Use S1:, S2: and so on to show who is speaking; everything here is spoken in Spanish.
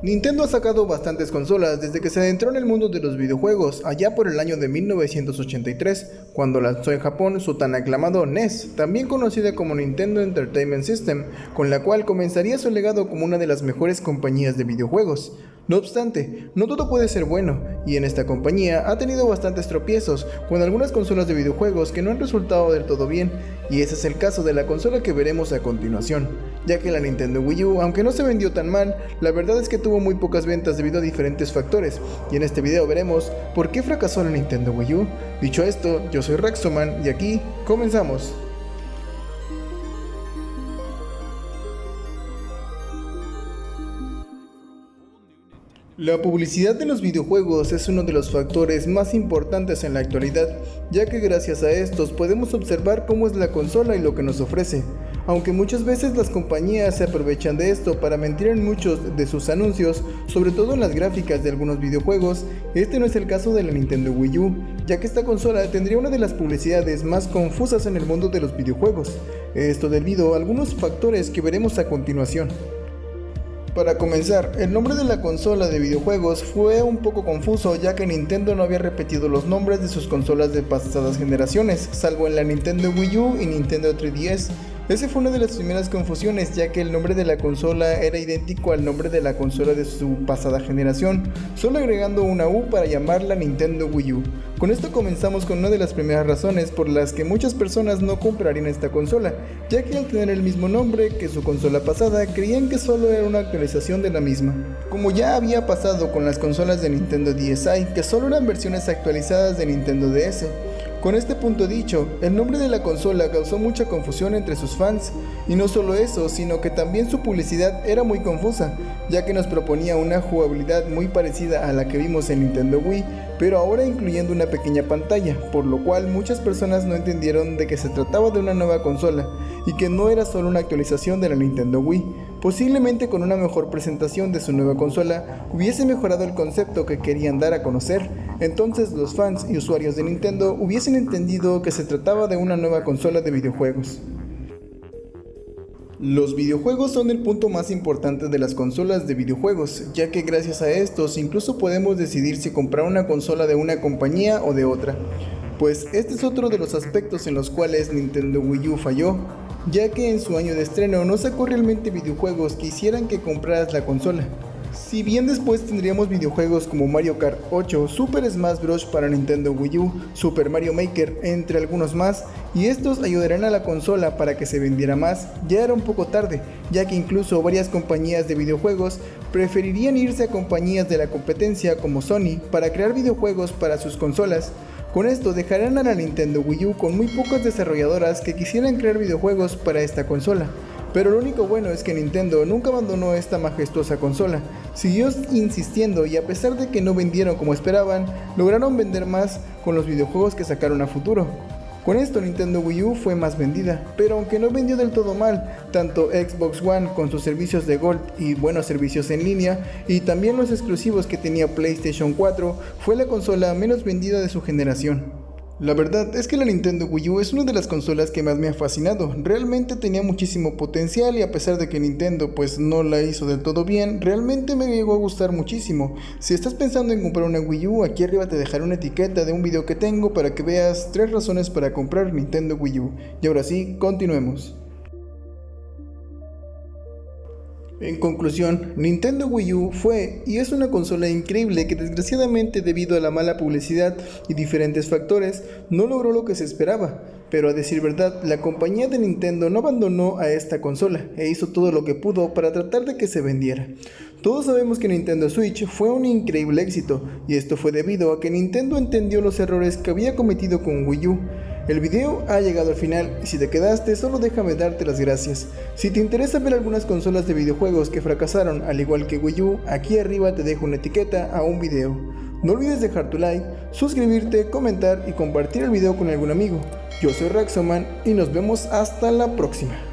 S1: Nintendo ha sacado bastantes consolas desde que se adentró en el mundo de los videojuegos allá por el año de 1983, cuando lanzó en Japón su tan aclamado NES, también conocida como Nintendo Entertainment System, con la cual comenzaría su legado como una de las mejores compañías de videojuegos. No obstante, no todo puede ser bueno, y en esta compañía ha tenido bastantes tropiezos con algunas consolas de videojuegos que no han resultado del todo bien, y ese es el caso de la consola que veremos a continuación, ya que la Nintendo Wii U, aunque no se vendió tan mal, la verdad es que tuvo muy pocas ventas debido a diferentes factores, y en este video veremos por qué fracasó la Nintendo Wii U. Dicho esto, yo soy Rexoman y aquí comenzamos. La publicidad de los videojuegos es uno de los factores más importantes en la actualidad, ya que gracias a estos podemos observar cómo es la consola y lo que nos ofrece. Aunque muchas veces las compañías se aprovechan de esto para mentir en muchos de sus anuncios, sobre todo en las gráficas de algunos videojuegos, este no es el caso de la Nintendo Wii U, ya que esta consola tendría una de las publicidades más confusas en el mundo de los videojuegos. Esto debido a algunos factores que veremos a continuación. Para comenzar, el nombre de la consola de videojuegos fue un poco confuso, ya que Nintendo no había repetido los nombres de sus consolas de pasadas generaciones, salvo en la Nintendo Wii U y Nintendo 3DS. Esa fue una de las primeras confusiones, ya que el nombre de la consola era idéntico al nombre de la consola de su pasada generación, solo agregando una U para llamarla Nintendo Wii U. Con esto comenzamos con una de las primeras razones por las que muchas personas no comprarían esta consola, ya que al tener el mismo nombre que su consola pasada, creían que solo era una actualización de la misma. Como ya había pasado con las consolas de Nintendo DSi, que solo eran versiones actualizadas de Nintendo DS. Con este punto dicho, el nombre de la consola causó mucha confusión entre sus fans, y no solo eso, sino que también su publicidad era muy confusa, ya que nos proponía una jugabilidad muy parecida a la que vimos en Nintendo Wii, pero ahora incluyendo una pequeña pantalla, por lo cual muchas personas no entendieron de que se trataba de una nueva consola, y que no era solo una actualización de la Nintendo Wii. Posiblemente con una mejor presentación de su nueva consola hubiese mejorado el concepto que querían dar a conocer, entonces los fans y usuarios de Nintendo hubiesen entendido que se trataba de una nueva consola de videojuegos. Los videojuegos son el punto más importante de las consolas de videojuegos, ya que gracias a estos incluso podemos decidir si comprar una consola de una compañía o de otra. Pues este es otro de los aspectos en los cuales Nintendo Wii U falló, ya que en su año de estreno no sacó realmente videojuegos que hicieran que compraras la consola. Si bien después tendríamos videojuegos como Mario Kart 8, Super Smash Bros. Para Nintendo Wii U, Super Mario Maker, entre algunos más, y estos ayudarán a la consola para que se vendiera más, ya era un poco tarde, ya que incluso varias compañías de videojuegos preferirían irse a compañías de la competencia como Sony para crear videojuegos para sus consolas. Con esto dejarán a la Nintendo Wii U con muy pocas desarrolladoras que quisieran crear videojuegos para esta consola. Pero lo único bueno es que Nintendo nunca abandonó esta majestuosa consola, siguió insistiendo y a pesar de que no vendieron como esperaban, lograron vender más con los videojuegos que sacaron a futuro. Con esto Nintendo Wii U fue más vendida, pero aunque no vendió del todo mal, tanto Xbox One con sus servicios de Gold y buenos servicios en línea, y también los exclusivos que tenía PlayStation 4, fue la consola menos vendida de su generación. La verdad es que la Nintendo Wii U es una de las consolas que más me ha fascinado, realmente tenía muchísimo potencial y a pesar de que Nintendo pues no la hizo del todo bien, realmente me llegó a gustar muchísimo. Si estás pensando en comprar una Wii U, aquí arriba te dejaré una etiqueta de un video que tengo para que veas 3 razones para comprar Nintendo Wii U. Y ahora sí, continuemos. En conclusión, Nintendo Wii U fue y es una consola increíble que desgraciadamente debido a la mala publicidad y diferentes factores no logró lo que se esperaba, pero a decir verdad, la compañía de Nintendo no abandonó a esta consola e hizo todo lo que pudo para tratar de que se vendiera. Todos sabemos que Nintendo Switch fue un increíble éxito y esto fue debido a que Nintendo entendió los errores que había cometido con Wii U. El video ha llegado al final y si te quedaste solo déjame darte las gracias. Si te interesa ver algunas consolas de videojuegos que fracasaron al igual que Wii U, aquí arriba te dejo una etiqueta a un video. No olvides dejar tu like, suscribirte, comentar y compartir el video con algún amigo. Yo soy Rexoman y nos vemos hasta la próxima.